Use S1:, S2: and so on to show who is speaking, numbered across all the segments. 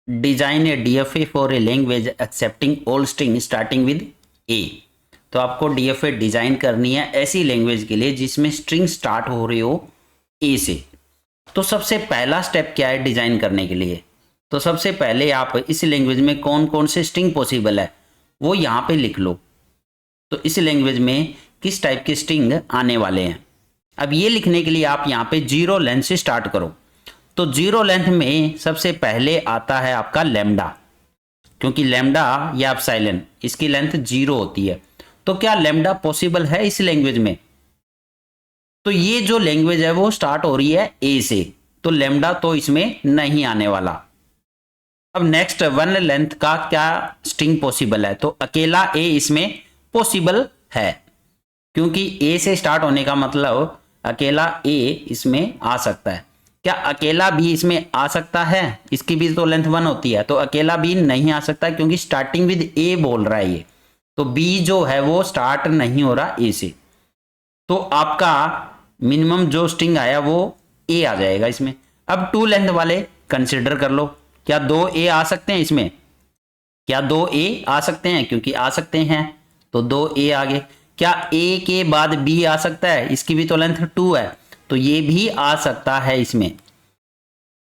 S1: Design a DFA for a language accepting all string starting with a. तो आपको DFA design करनी है ऐसी लैंग्वेज के लिए जिसमें स्ट्रिंग स्टार्ट हो रही हो ए से। तो सबसे पहला स्टेप क्या है डिजाइन करने के लिए? तो सबसे पहले आप इस लैंग्वेज में कौन कौन से स्ट्रिंग पॉसिबल है वो यहाँ पे लिख लो। तो इस लैंग्वेज में किस टाइप के स्ट्रिंग आने वाले हैं। अब ये लिखने के लिए आप यहाँ पे जीरो लेंथ से स्टार्ट करो। तो जीरो लेंथ में सबसे पहले आता है आपका लैम्डा, क्योंकि लैम्डा या एप्सिलॉन इसकी लेंथ जीरो होती है। तो क्या लैम्डा पॉसिबल है इस लैंग्वेज में? तो ये जो लैंग्वेज है वो स्टार्ट हो रही है ए से, तो लैम्डा तो इसमें नहीं आने वाला। अब नेक्स्ट वन लेंथ का क्या स्ट्रिंग पॉसिबल है? तो अकेला ए इसमें पॉसिबल है, क्योंकि ए से स्टार्ट होने का मतलब अकेला ए इसमें आ सकता है। क्या अकेला बी इसमें आ सकता है? इसकी भी तो लेंथ वन होती है, तो अकेला बी नहीं आ सकता क्योंकि स्टार्टिंग विद ए बोल रहा है ये। तो बी जो है वो स्टार्ट नहीं हो रहा ए से, तो आपका मिनिमम जो स्ट्रिंग आया वो ए आ जाएगा इसमें। अब टू लेंथ वाले कंसिडर कर लो, क्या दो ए आ सकते हैं इसमें? क्या दो ए आ सकते हैं? क्योंकि आ सकते हैं, तो दो ए आ गए। क्या ए के बाद बी आ सकता है? इसकी भी तो लेंथ टू है, तो ये भी आ सकता है इसमें।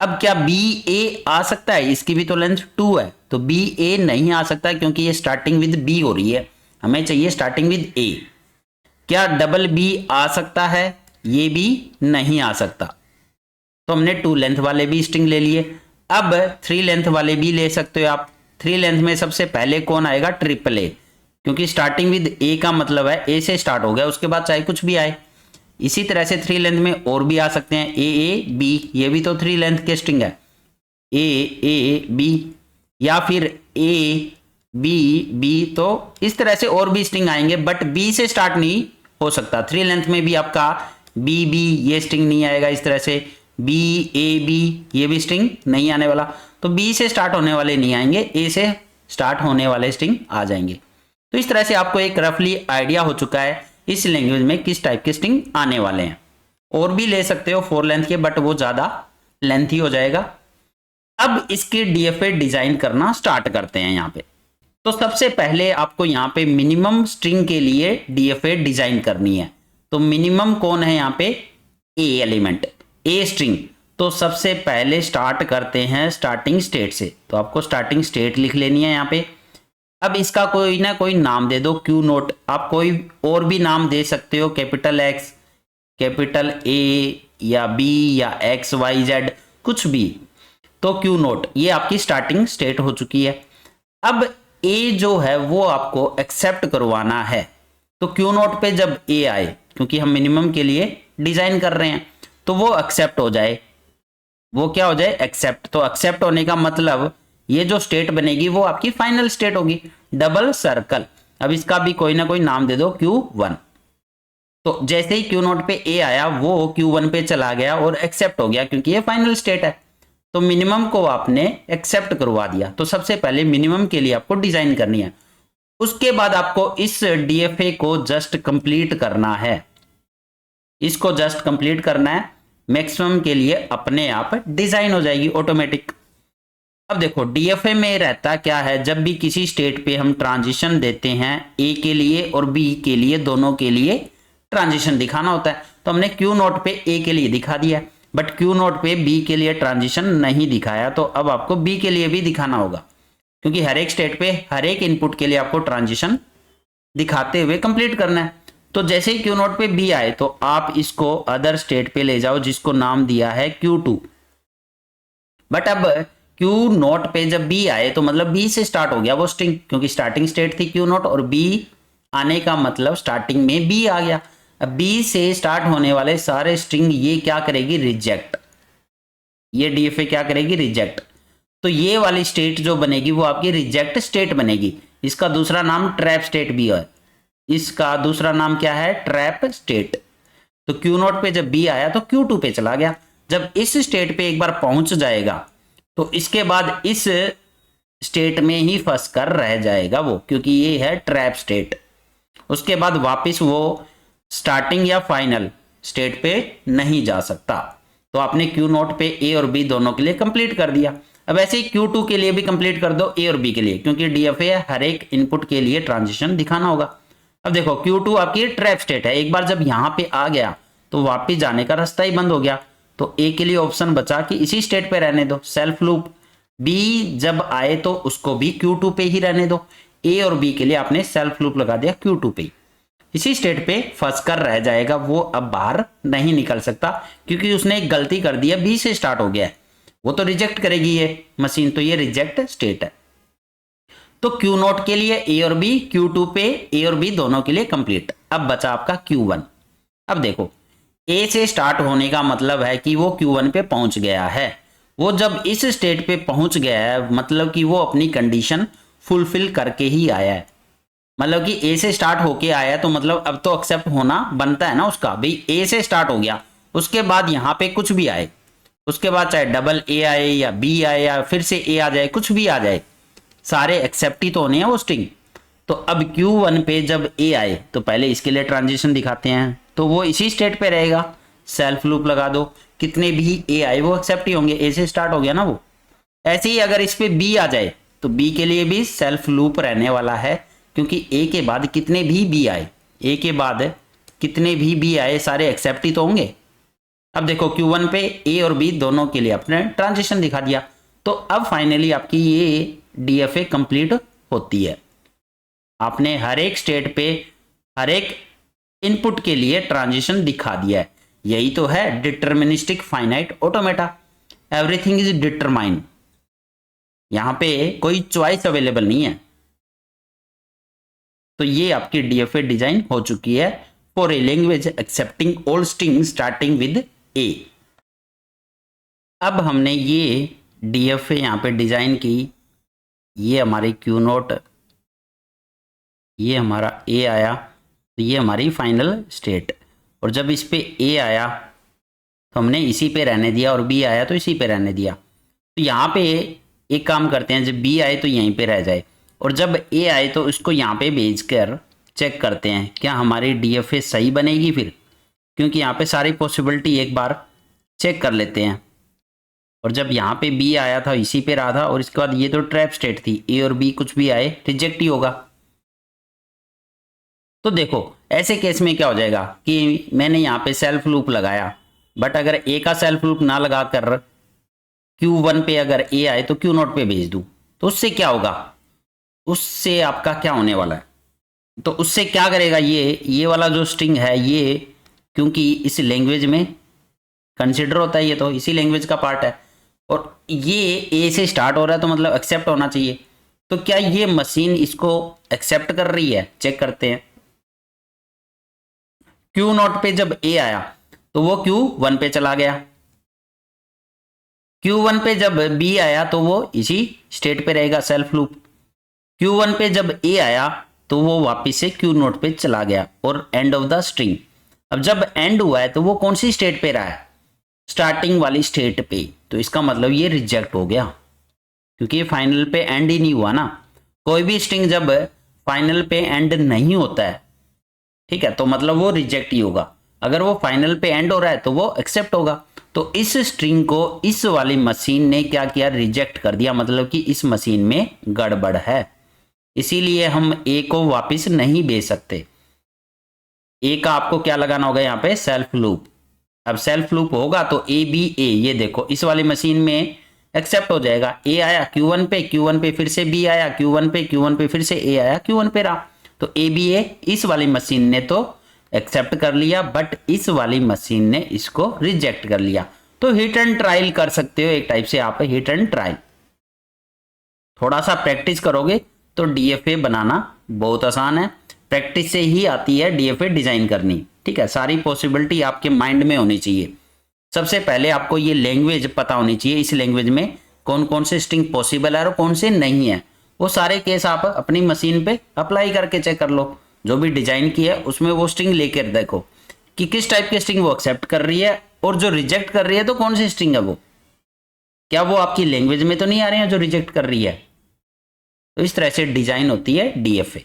S1: अब क्या बी ए आ सकता है? इसकी भी तो लेंथ टू है, तो बी ए नहीं आ सकता क्योंकि ये स्टार्टिंग विद बी हो रही है, हमें चाहिए स्टार्टिंग विद ए। क्या डबल बी आ सकता है? ये भी नहीं आ सकता, तो हमने टू लेंथ वाले भी स्ट्रिंग ले लिए। अब थ्री लेंथ वाले भी ले सकते हो आप। थ्री लेंथ में सबसे पहले कौन आएगा? ट्रिपल ए, क्योंकि स्टार्टिंग विद ए का मतलब है ए से स्टार्ट हो गया, उसके बाद चाहे कुछ भी आए। इसी तरह से थ्री लेंथ में और भी आ सकते हैं, ए बी, ये भी तो थ्री लेंथ के स्ट्रिंग है, ए बी, या फिर ए बी बी। तो इस तरह से और भी स्ट्रिंग आएंगे, बट बी से स्टार्ट नहीं हो सकता। थ्री लेंथ में भी आपका बी बी ये स्ट्रिंग नहीं आएगा। इस तरह से बी ए बी ये भी स्ट्रिंग नहीं आने वाला, तो बी से स्टार्ट होने वाले नहीं आएंगे, ए से स्टार्ट होने वाले स्ट्रिंग आ जाएंगे। तो इस तरह से आपको एक रफली आइडिया हो चुका है इस लैंग्वेज में किस टाइप के स्ट्रिंग आने वाले हैं। और भी ले सकते हो फोर लेंथ के, बट वो ज्यादा लेंथी हो जाएगा। अब इसके डीएफए डिजाइन करना स्टार्ट करते हैं यहाँ पे। तो सबसे पहले आपको यहाँ पे मिनिमम स्ट्रिंग के लिए डीएफए डिजाइन करनी है। तो मिनिमम कौन है यहाँ पे? ए एलिमेंट, ए स्ट्रिंग। तो सबसे पहले स्टार्ट करते हैं स्टार्टिंग स्टेट से, तो आपको स्टार्टिंग स्टेट लिख लेनी है यहाँ पे। अब इसका कोई ना कोई नाम दे दो, क्यू नोट। आप कोई और भी नाम दे सकते हो, कैपिटल एक्स, कैपिटल ए, या बी, या एक्स वाई जेड, कुछ भी। तो क्यू नोट, ये आपकी स्टार्टिंग स्टेट हो चुकी है। अब ए जो है वो आपको एक्सेप्ट करवाना है। तो क्यू नोट पे जब ए आए, क्योंकि हम मिनिमम के लिए डिजाइन कर रहे हैं, तो वो एक्सेप्ट हो जाए। वो क्या हो जाए? एक्सेप्ट। तो एक्सेप्ट होने का मतलब ये जो स्टेट बनेगी वो आपकी फाइनल स्टेट होगी। डबल सर्कल, अब इसका भी कोई ना कोई नाम दे दो, Q1। तो जैसे ही क्यू नोट पे ए आया वो Q1 पे चला गया और एक्सेप्ट हो गया, क्योंकि ये फाइनल स्टेट है। तो मिनिमम को आपने एक्सेप्ट करवा दिया। तो सबसे पहले मिनिमम के लिए आपको डिजाइन करनी है। उसके बाद आपको इस डीएफए को जस्ट कंप्लीट करना है, इसको जस्ट कंप्लीट करना है। मैक्सिमम के लिए अपने आप डिजाइन हो जाएगी ऑटोमेटिक। अब देखो डीएफए में रहता क्या है, जब भी किसी स्टेट पे हम ट्रांजिशन देते हैं, ए के लिए और बी के लिए, दोनों के लिए ट्रांजिशन दिखाना होता है। तो हमने क्यू नोट पे ए के लिए दिखा दिया, बट क्यू नोट पे बी के लिए ट्रांजिशन नहीं दिखाया। तो अब आपको बी के लिए भी दिखाना होगा, क्योंकि हर एक स्टेट पे हर एक इनपुट के लिए आपको ट्रांजिशन दिखाते हुए कंप्लीट करना है। तो जैसे ही क्यू नोट पे बी आए, तो आप इसको अदर स्टेट पे ले जाओ जिसको नाम दिया है Q2। बट अब क्यू नोट पे जब बी आए तो मतलब बी से स्टार्ट हो गया वो स्ट्रिंग, क्योंकि स्टार्टिंग स्टेट थी क्यू नोट, और बी आने का मतलब स्टार्टिंग में बी आ गया। अब बी से स्टार्ट होने वाले सारे स्ट्रिंग ये क्या करेगी? रिजेक्ट। ये डीएफए क्या करेगी? रिजेक्ट। तो ये वाली स्टेट जो बनेगी वो आपकी रिजेक्ट स्टेट बनेगी। इसका दूसरा नाम ट्रैप स्टेट भी है। इसका दूसरा नाम क्या है? Trap state. तो क्यू नोट पे जब बी आया तो Q2 पे चला गया। जब इस स्टेट पे एक बार पहुंच जाएगा तो इसके बाद इस स्टेट में ही फंस कर रह जाएगा वो, क्योंकि ये है ट्रैप स्टेट। उसके बाद वापस वो स्टार्टिंग या फाइनल स्टेट पे नहीं जा सकता। तो आपने क्यू नोट पे ए और बी दोनों के लिए कंप्लीट कर दिया। अब ऐसे ही Q2 के लिए भी कंप्लीट कर दो A और B के लिए, क्योंकि DFA है, हर एक इनपुट के लिए ट्रांजिशन दिखाना होगा। अब देखो Q2 आपकी ट्रैप स्टेट है, एक बार जब यहाँ पे आ गया तो वापिस जाने का रास्ता ही बंद हो गया, तो A के लिए ऑप्शन बचा कि इसी स्टेट पे रहने दो, सेल्फ लूप। B जब आए तो उसको भी Q2 पे ही रहने दो। A और B के लिए आपने सेल्फ लूप लगा दिया Q2 पे, इसी स्टेट पे फंस कर रह जाएगा, वो अब बाहर नहीं निकल सकता, क्योंकि उसने एक गलती कर दी है, B से स्टार्ट हो गया है, वो तो रिजेक्ट करेगी ये मशीन, तो ये रिजेक्ट स्टेट है। तो Q0 के लिए A और B, Q2 पे A और B दोनों के लिए कंप्लीट। अब बचा आपका Q1। अब देखो A से स्टार्ट होने का मतलब है कि वो Q1 पे पहुंच गया है, वो जब इस स्टेट पे पहुंच गया है मतलब कि वो अपनी कंडीशन फुलफिल करके ही आया है, मतलब कि A से स्टार्ट होके आया, तो मतलब अब तो एक्सेप्ट होना बनता है ना उसका, भाई A से स्टार्ट हो गया, उसके बाद यहाँ पे कुछ भी आए, उसके बाद चाहे डबल A आए या B आए या फिर से A आ जाए, कुछ भी आ जाए, सारे एक्सेप्ट ही तो होने हैं वो स्ट्रिंग। तो अब Q1 पे जब A आए तो पहले इसके लिए ट्रांजिशन दिखाते हैं, तो वो इसी स्टेट पे रहेगा, सेल्फ लूप लगा दो, कितने भी A आए वो एक्सेप्ट ही होंगे, A से स्टार्ट हो गया ना वो। ऐसे ही अगर इस पे B आ जाए तो B के लिए भी सेल्फ लूप रहने वाला है, क्योंकि A के बाद कितने भी B आए, A के बाद कितने भी B आए सारे एक्सेप्ट ही तो होंगे। अब देखो Q1 पे A और B दोनों के लिए अपने ट्रांजिशन दिखा दिया, तो अब फाइनली आपकी ये DFA कंप्लीट होती है। आपने हर एक स्टेट पे हर एक इनपुट के लिए ट्रांजिशन दिखा दिया है, यही तो है deterministic finite automata, everything is determined, यहां पे कोई चॉइस अवेलेबल नहीं है। तो ये आपकी DFA डिजाइन हो चुकी है for a language accepting all string starting with A। अब हमने ये DFA यहां पे डिजाइन की, ये हमारी Q0, ये हमारा A आया, तो ये हमारी फाइनल स्टेट, और जब इस पे A आया तो हमने इसी पे रहने दिया, और B आया तो इसी पे रहने दिया। तो यहाँ पे एक काम करते हैं, जब B आए तो यहीं पे रह जाए, और जब A आए तो इसको यहाँ पे भेज कर चेक करते हैं क्या हमारी DFA सही बनेगी फिर, क्योंकि यहाँ पे सारी पॉसिबिलिटी एक बार चेक कर लेते हैं। और जब यहाँ पे B आया था इसी पे रहा था, और इसके बाद ये तो ट्रैप स्टेट थी, A और B कुछ भी आए रिजेक्ट ही होगा। तो देखो ऐसे केस में क्या हो जाएगा कि मैंने यहाँ पे सेल्फ लूप लगाया, बट अगर A का सेल्फ लूप ना लगा कर Q1 पे अगर A आए तो Q0 पे भेज दूं, तो उससे क्या होगा, उससे आपका क्या होने वाला है, तो उससे क्या करेगा, ये वाला जो स्ट्रिंग है ये, क्योंकि इस लैंग्वेज में कंसिडर होता है, ये तो इसी लैंग्वेज का पार्ट है, और ये A से स्टार्ट हो रहा है तो मतलब एक्सेप्ट होना चाहिए। तो क्या ये मशीन इसको एक्सेप्ट कर रही है, चेक करते हैं। Q0 पे जब A आया तो वो Q1 पे चला गया, Q1 पे जब B आया तो वो इसी स्टेट पे रहेगा, सेल्फ लूप। Q1 पे जब A आया तो वो वापिस से Q0 पे चला गया, और एंड ऑफ द स्ट्रिंग। अब जब एंड हुआ है तो वो कौन सी स्टेट पे रहा है, स्टार्टिंग वाली स्टेट पे, तो इसका मतलब ये रिजेक्ट हो गया, क्योंकि ये फाइनल पे एंड ही नहीं हुआ ना। कोई भी स्ट्रिंग जब फाइनल पे एंड नहीं होता है, ठीक है, तो मतलब वो रिजेक्ट ही होगा। अगर वो फाइनल पे एंड हो रहा है तो वो एक्सेप्ट होगा। तो इस स्ट्रिंग को इस वाली मशीन ने क्या किया, रिजेक्ट कर दिया, मतलब कि इस मशीन में गड़बड़ है, इसीलिए हम A को वापस नहीं भेज सकते। A का आपको क्या लगाना होगा यहाँ पे, सेल्फ लूप। अब सेल्फ लूप होगा तो A B A, ये देखो इस वाली मशीन में एक्सेप्ट हो जाएगा। A आया Q1 पे, Q1 पे फिर से B आया, Q1 पे फिर से A आया, Q1 पे रहा, तो A B A इस वाली मशीन ने तो एक्सेप्ट कर लिया, बट इस वाली मशीन ने इसको रिजेक्ट कर लिया। तो हिट एंड ट्रायल कर सकते हो, एक टाइप से आप हिट एंड ट्रायल। थोड़ा सा प्रैक्टिस करोगे तो DFA बनाना बहुत आसान है, प्रैक्टिस से ही आती है DFA डिजाइन करनी, ठीक है। सारी पॉसिबिलिटी आपके माइंड में होनी चाहिए। सबसे पहले आपको ये लैंग्वेज पता होनी चाहिए, इस लैंग्वेज में कौन कौन से स्ट्रिंग पॉसिबल है और कौन से नहीं है, वो सारे केस आप अपनी मशीन पे अप्लाई करके चेक कर लो। जो भी डिजाइन की है उसमें वो स्ट्रिंग लेकर देखो कि किस टाइप की स्ट्रिंग वो एक्सेप्ट कर रही है, और जो रिजेक्ट कर रही है तो कौन सी स्ट्रिंग है वो, क्या वो आपकी लैंग्वेज में तो नहीं आ रही है जो रिजेक्ट कर रही है। तो इस तरह से डिजाइन होती है DFA।